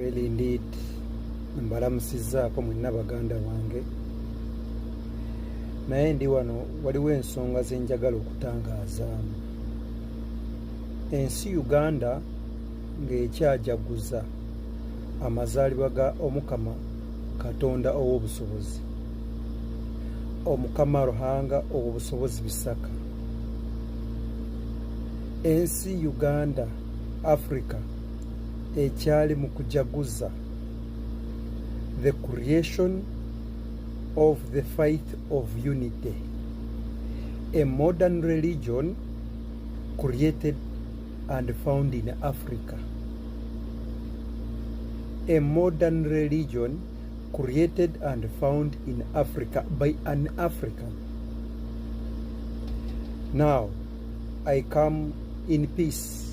Really indeed, mbalamusizzaako mwenna baganda bange, naye ndi wano waliwo ensonga ze njagala okutangazaamu. Ensi Uganda ng'ekyajaguza amazaalibwa ga Omukama Katonda ow'obusobozi, Omukama Ruhanga ow'obusobozi bisaka. Ensi Uganda, Africa ekyali mu kujaguza the creation of the faith of unity, a modern religion created and found in Africa. A modern religion created and found in Africa by an African. Now, I come in peace